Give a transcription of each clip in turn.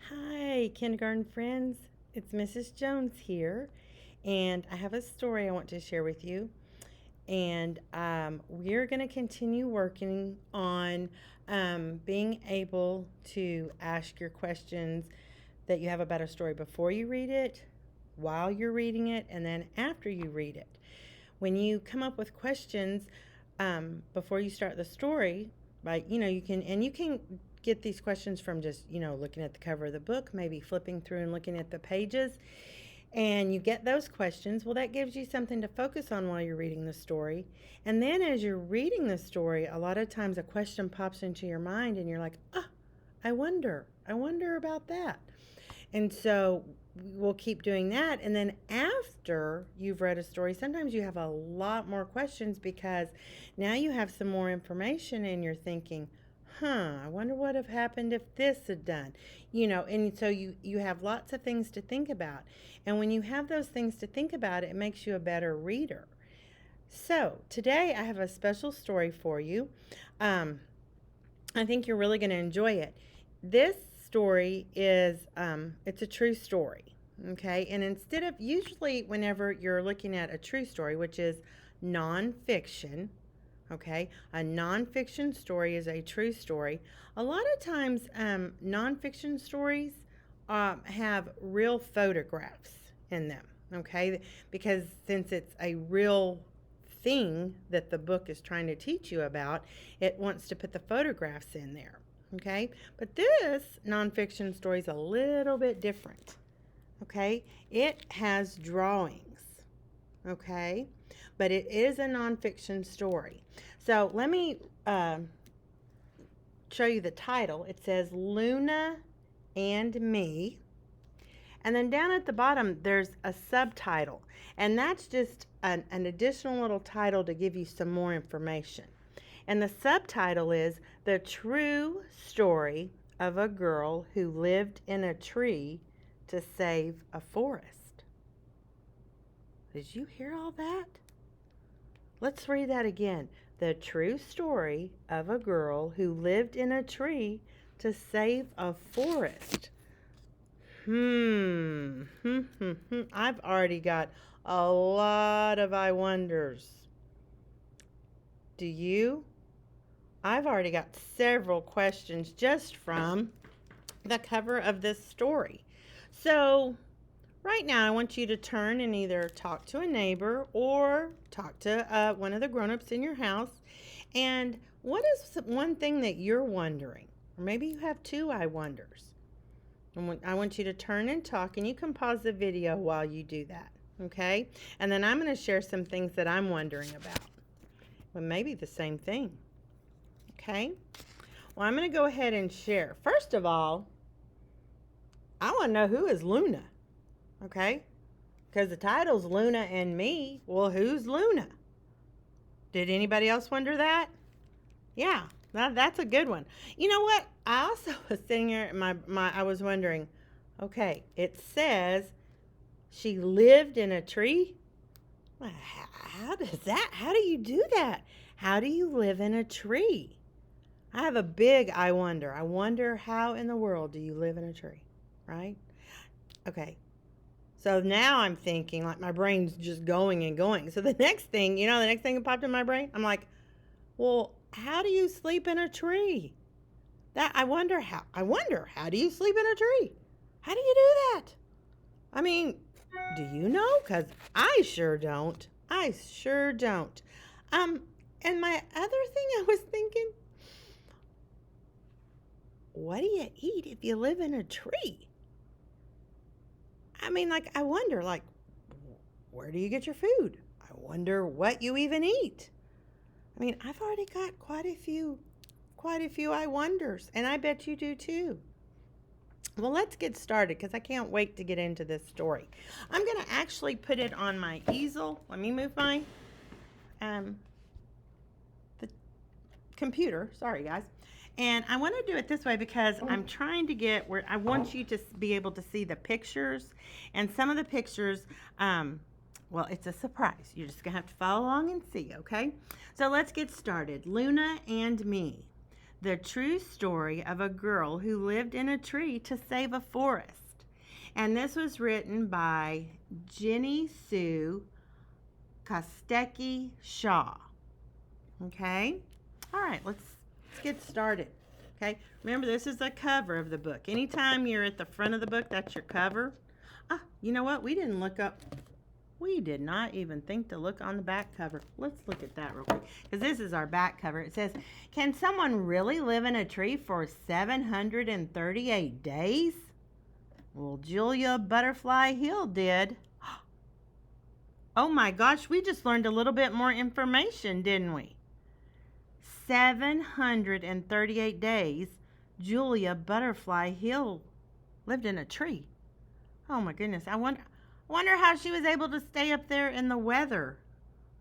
Hi, kindergarten friends. It's Mrs. Jones here, and I have a story I want to share with you. And we're going to continue working on being able to ask your questions that you have about a story before you read it, while you're reading it, and then after you read it. When you come up with questions before you start the story, like you can get these questions from just looking at the cover of the book, maybe flipping through and looking at the pages, and you get those questions. Well, that gives you something to focus on while you're reading the story. And then as you're reading the story, a lot of times a question pops into your mind and you're like, oh, I wonder about that. And so we'll keep doing that. And then after you've read a story, sometimes you have a lot more questions because now you have some more information and you're thinking, I wonder what have happened if this had done. And so you have lots of things to think about. And when you have those things to think about, it makes you a better reader. So today I have a special story for you. Um, I think you're really going to enjoy it. This story is it's a true story. Okay, and instead of usually whenever you're looking at a true story, which is nonfiction, okay, a nonfiction story is a true story. A lot of times, nonfiction stories have real photographs in them, okay, because since it's a real thing that the book is trying to teach you about, it wants to put the photographs in there. Okay, but this nonfiction story is a little bit different. Okay, it has drawings. Okay, but it is a nonfiction story. So let me show you the title. It says Luna and Me. And then down at the bottom, there's a subtitle. And that's just an additional little title to give you some more information. And the subtitle is The True Story of a Girl Who Lived in a Tree to Save a Forest. Did you hear all that? Let's read that again. The true story of a girl who lived in a tree to save a forest. I've already got a lot of I wonders. Do you? I've already got several questions just from the cover of this story. So, right now I want you to turn and either talk to a neighbor or talk to one of the grown-ups in your house. And what is one thing that you're wondering? Or maybe you have two I wonders. I want you to turn and talk, and you can pause the video while you do that, okay? And then I'm going to share some things that I'm wondering about. Well, maybe the same thing, okay? Well, I'm going to go ahead and share. First of all, I want to know who is Luna, okay? Because the title's Luna and Me. Well, who's Luna? Did anybody else wonder that? Yeah, that's a good one. You know what? I also was sitting here, I was wondering, okay, it says she lived in a tree. Well, how do you do that? How do you live in a tree? I have a big I wonder. I wonder how in the world do you live in a tree, right? Okay, so now I'm thinking, like, my brain's just going and going. So the next thing, the next thing that popped in my brain, I'm like, well, how do you sleep in a tree? I wonder how do you sleep in a tree? How do you do that? I mean, do you know? Because I sure don't. I sure don't. Um, and my other thing I was thinking, what do you eat if you live in a tree? I mean, like, I wonder, like, where do you get your food? I wonder what you even eat. I mean, I've already got quite a few I wonders, and I bet you do too. Well, let's get started because I can't wait to get into this story. I'm going to actually put it on my easel. Let me move my the computer. Sorry, guys. And I want to do it this way because I'm trying to get where I want you to be able to see the pictures. And some of the pictures, well, it's a surprise. You're just going to have to follow along and see, okay? So let's get started. Luna and Me. the true story of a girl who lived in a tree to save a forest. And this was written by Jenny Sue Kostecki Shaw. Okay? All right, let's get started. Okay? Remember, this is the cover of the book. Anytime you're at the front of the book, that's your cover. Ah, you know what? We did not even think to look on the back cover. Let's look at that real quick, because this is our back cover. It says, can someone really live in a tree for 738 days? Well, Julia Butterfly Hill did. Oh my gosh, we just learned a little bit more information, didn't we? 738 days, Julia Butterfly Hill lived in a tree. Oh my goodness, I wonder how she was able to stay up there in the weather.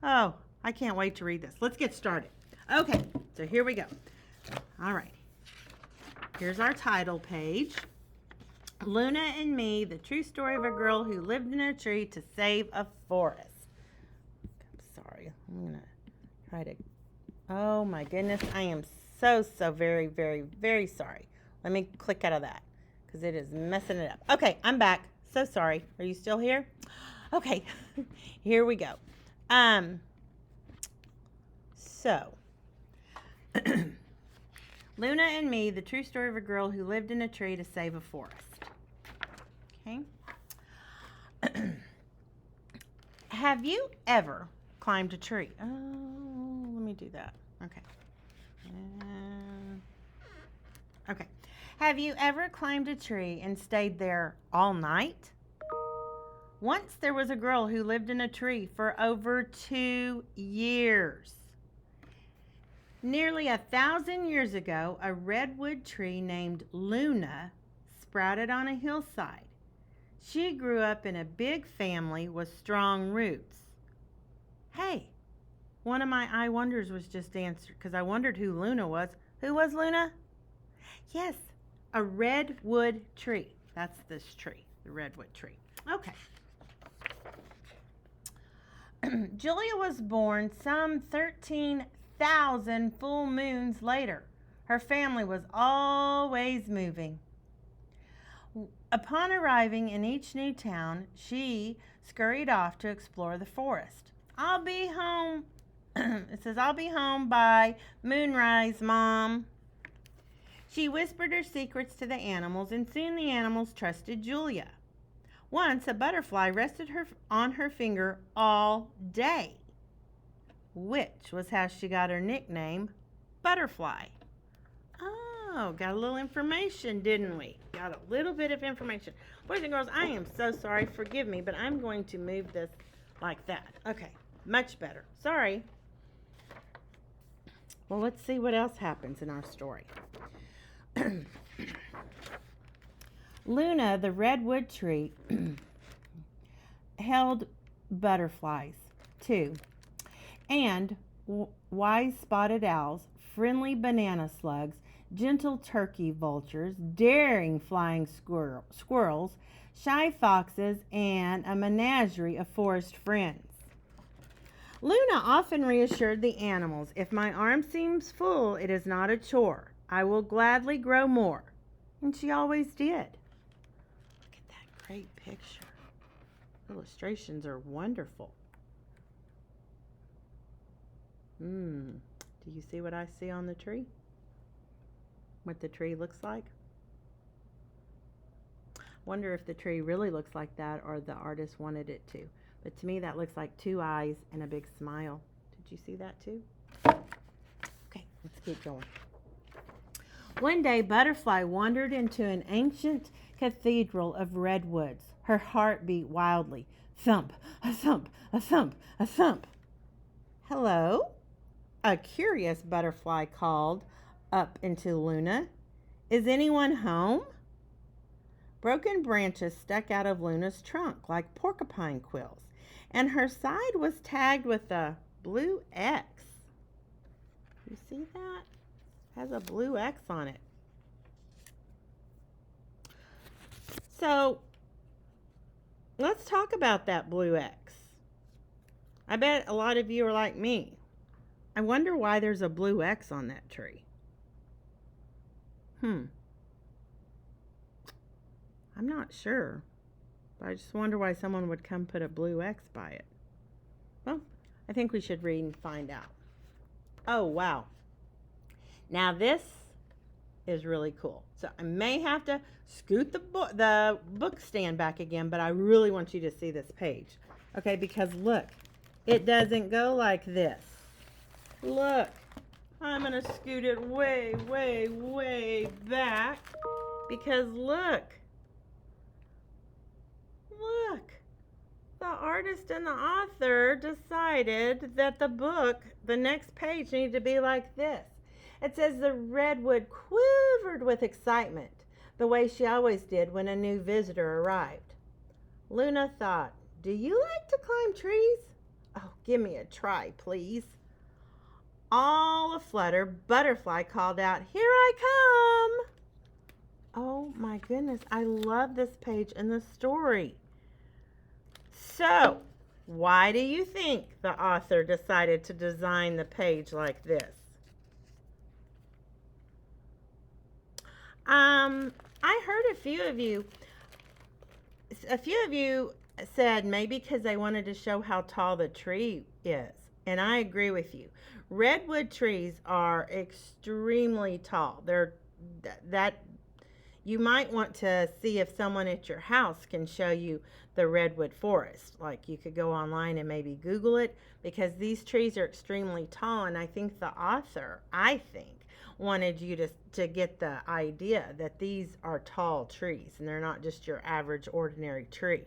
Oh, I can't wait to read this. Let's get started. Okay, so here we go. All right, here's our title page. Luna and Me, the true story of a girl who lived in a tree to save a forest. I'm sorry, I'm going to try to... Oh my goodness, I am so very, very, very sorry. Let me click out of that because it is messing it up. Okay, I'm back. So sorry. Are you still here? Okay, here we go. So, Luna and Me, the true story of a girl who lived in a tree to save a forest. Okay. Have you ever climbed a tree? Oh, let me do that. Okay. Okay. Have you ever climbed a tree and stayed there all night? Once there was a girl who lived in a tree for over 2 years. Nearly 1,000 years ago, a redwood tree named Luna sprouted on a hillside. She grew up in a big family with strong roots. Hey, one of my I wonders was just answered because I wondered who Luna was. Who was Luna? Yes, a redwood tree. That's this tree, the redwood tree. Okay. Julia was born some 13,000 full moons later. Her family was always moving. Upon arriving in each new town, she scurried off to explore the forest. I'll be home. It says, I'll be home by moonrise, Mom. She whispered her secrets to the animals, and soon the animals trusted Julia. Once, a butterfly rested on her finger all day, which was how she got her nickname, Butterfly. Oh, got a little information, didn't we? Got a little bit of information. Boys and girls, I am so sorry. Forgive me, but I'm going to move this like that. Okay, much better. Sorry. Well, let's see what else happens in our story. Luna, the redwood tree, held butterflies, too, and wise spotted owls, friendly banana slugs, gentle turkey vultures, daring flying squirrels, shy foxes, and a menagerie of forest friends. Luna often reassured the animals, if my arm seems full, it is not a chore. I will gladly grow more. And she always did. Look at that great picture. Illustrations are wonderful. Do you see what I see on the tree? What the tree looks like? Wonder if the tree really looks like that or the artist wanted it to. But to me that looks like 2 eyes and a big smile. Did you see that too? Okay, let's keep going. One day Butterfly wandered into an ancient cathedral of redwoods. Her heart beat wildly. Thump, a thump, a thump, a thump. Hello? A curious butterfly called up into Luna. Is anyone home? Broken branches stuck out of Luna's trunk like porcupine quills, and her side was tagged with a blue X. You see that? It has a blue X on it. So, let's talk about that blue X. I bet a lot of you are like me. I wonder why there's a blue X on that tree. I'm not sure. But I just wonder why someone would come put a blue X by it. Well, I think we should read and find out. Oh, wow. Now this is really cool. So I may have to scoot the book stand back again, but I really want you to see this page. Okay, because look, it doesn't go like this. Look, I'm going to scoot it way, way, way back because look, the artist and the author decided that the next page needed to be like this. It says the redwood quivered with excitement, the way she always did when a new visitor arrived. Luna thought, do you like to climb trees? Oh, give me a try, please. All aflutter, Butterfly called out, here I come. Oh my goodness, I love this page in the story. So, why do you think the author decided to design the page like this? I heard a few of you said maybe because they wanted to show how tall the tree is. And I agree with you. Redwood trees are extremely tall. You might want to see if someone at your house can show you the redwood forest. Like you could go online and maybe Google it because these trees are extremely tall. And I think the author, wanted you to get the idea that these are tall trees and they're not just your average ordinary tree.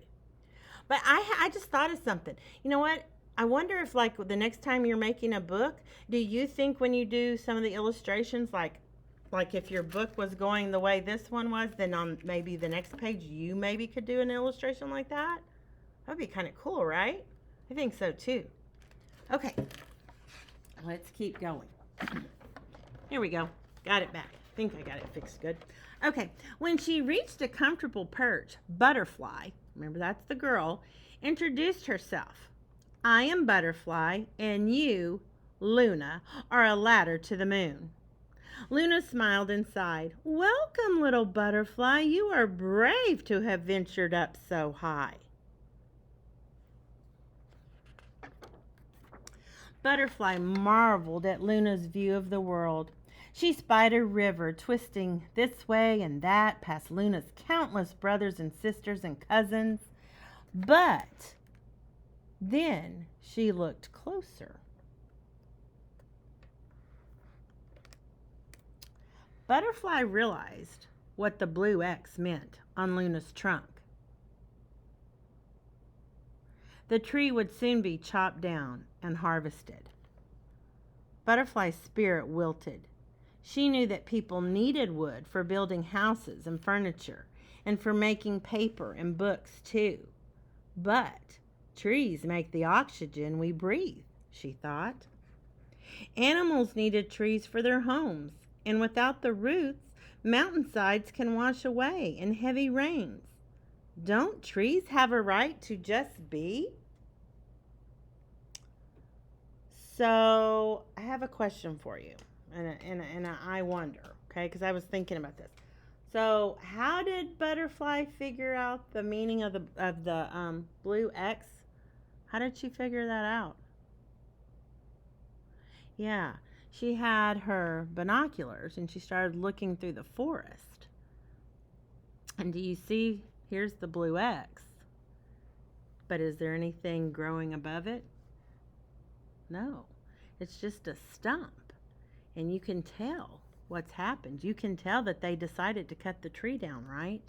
But I just thought of something. You know what? I wonder if like the next time you're making a book, do you think when you do some of the illustrations, like if your book was going the way this one was, then on maybe the next page you maybe could do an illustration like that? That would be kind of cool, right? I think so too. Okay, let's keep going. Here we go. Got it back. I think I got it fixed good. Okay, when she reached a comfortable perch, Butterfly, remember that's the girl, introduced herself. I am Butterfly, and you, Luna, are a ladder to the moon. Luna smiled and sighed. Welcome, little Butterfly. You are brave to have ventured up so high. Butterfly marveled at Luna's view of the world. She spied a river twisting this way and that past Luna's countless brothers and sisters and cousins. But then she looked closer. Butterfly realized what the blue X meant on Luna's trunk. The tree would soon be chopped down and harvested. Butterfly's spirit wilted. She knew that people needed wood for building houses and furniture and for making paper and books too. But trees make the oxygen we breathe, she thought. Animals needed trees for their homes, and without the roots, mountainsides can wash away in heavy rains. Don't trees have a right to just be? So I have a question for you, and I wonder, okay, because I was thinking about this. So how did Butterfly figure out the meaning of the blue X? How did she figure that out? Yeah, she had her binoculars and she started looking through the forest. And do you see, here's the blue X. But is there anything growing above it? No, it's just a stump. And you can tell what's happened. You can tell that they decided to cut the tree down, right?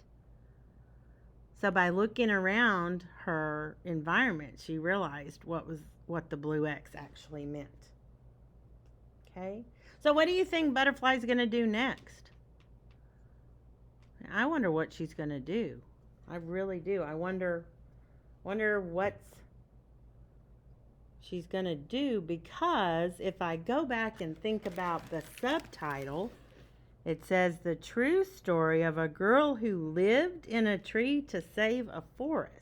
So by looking around her environment, she realized what the blue X actually meant. Okay? So what do you think Butterfly's going to do next? I wonder what she's going to do. I really do. I wonder what she's going to do, because if I go back and think about the subtitle, it says the true story of a girl who lived in a tree to save a forest.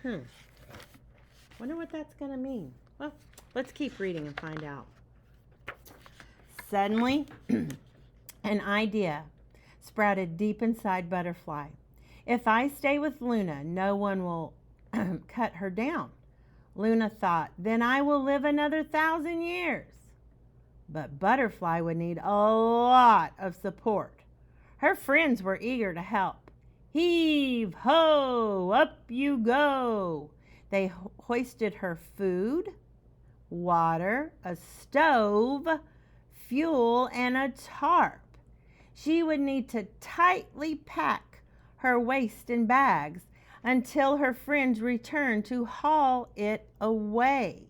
Wonder what that's going to mean. Well, let's keep reading and find out. Suddenly, An idea sprouted deep inside Butterfly. If I stay with Luna, no one will cut her down. Luna thought, then I will live another 1,000 years. But Butterfly would need a lot of support. Her friends were eager to help. Heave ho, up you go. They hoisted her food, water, a stove, fuel, and a tarp. She would need to tightly pack her waste in bags until her friends returned to haul it away.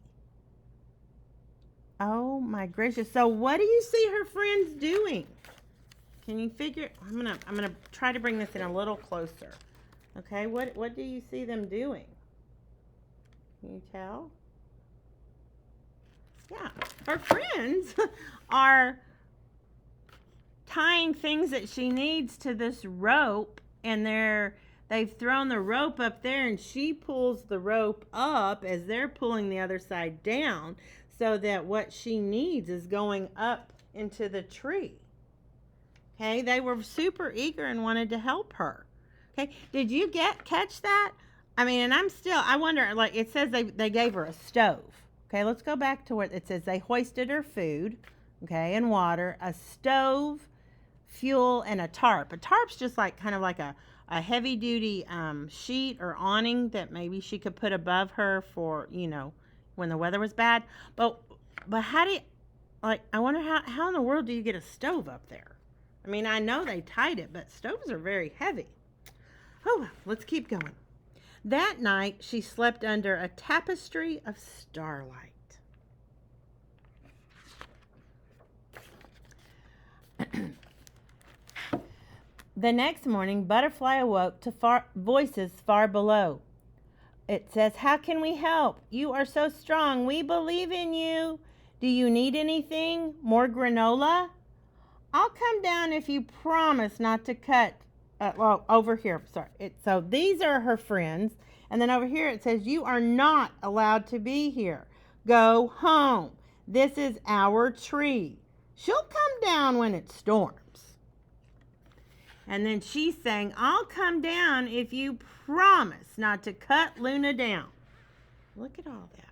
Oh my gracious. So what do you see her friends doing? Can you figure? I'm gonna try to bring this in a little closer. Okay, what do you see them doing? Can you tell? Yeah, her friends are tying things that she needs to this rope, and they've thrown the rope up there, and she pulls the rope up as they're pulling the other side down, so that what she needs is going up into the tree. Okay, they were super eager and wanted to help her. Okay, did you catch that? I mean, and I wonder, like, it says they gave her a stove. Okay, let's go back to what it says. They hoisted her food, okay, and water, a stove, fuel, and a tarp. A tarp's just like kind of like a heavy-duty sheet or awning that maybe she could put above her for, when the weather was bad. But how do you, like, I wonder how in the world do you get a stove up there? I mean, I know they tied it, but stoves are very heavy. Oh, well, let's keep going. That night, she slept under a tapestry of starlight. The next morning, Butterfly awoke to voices far below. It says, how can we help? You are so strong. We believe in you. Do you need anything? More granola? I'll come down if you promise not to cut. Over here, sorry. So these are her friends. And then over here it says, you are not allowed to be here. Go home. This is our tree. She'll come down when it storms. And then she's saying, I'll come down if you promise not to cut Luna down. Look at all that.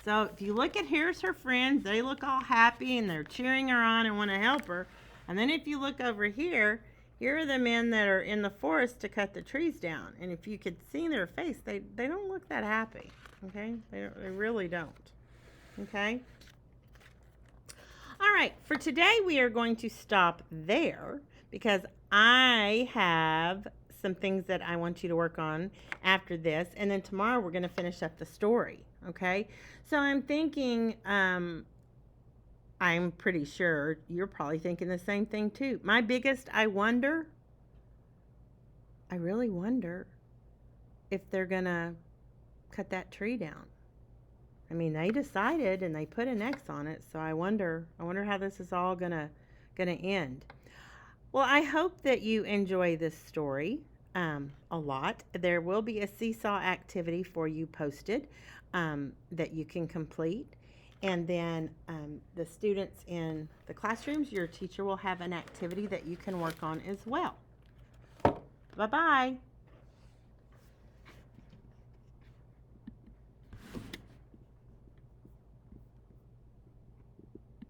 So if you look at, here's her friends. They look all happy and they're cheering her on and want to help her. And then if you look over here, here are the men that are in the forest to cut the trees down. And if you could see their face, they don't look that happy. Okay? They really don't. Okay? All right. For today, we are going to stop there because I have some things that I want you to work on after this. And then tomorrow, we're going to finish up the story. Okay? So I'm thinking... I'm pretty sure you're probably thinking the same thing too. My biggest, I really wonder if they're going to cut that tree down. I mean, they decided and they put an X on it, so I wonder how this is all going to end. Well, I hope that you enjoy this story a lot. There will be a seesaw activity for you posted that you can complete. And then the students in the classrooms, your teacher will have an activity that you can work on as well. Bye-bye.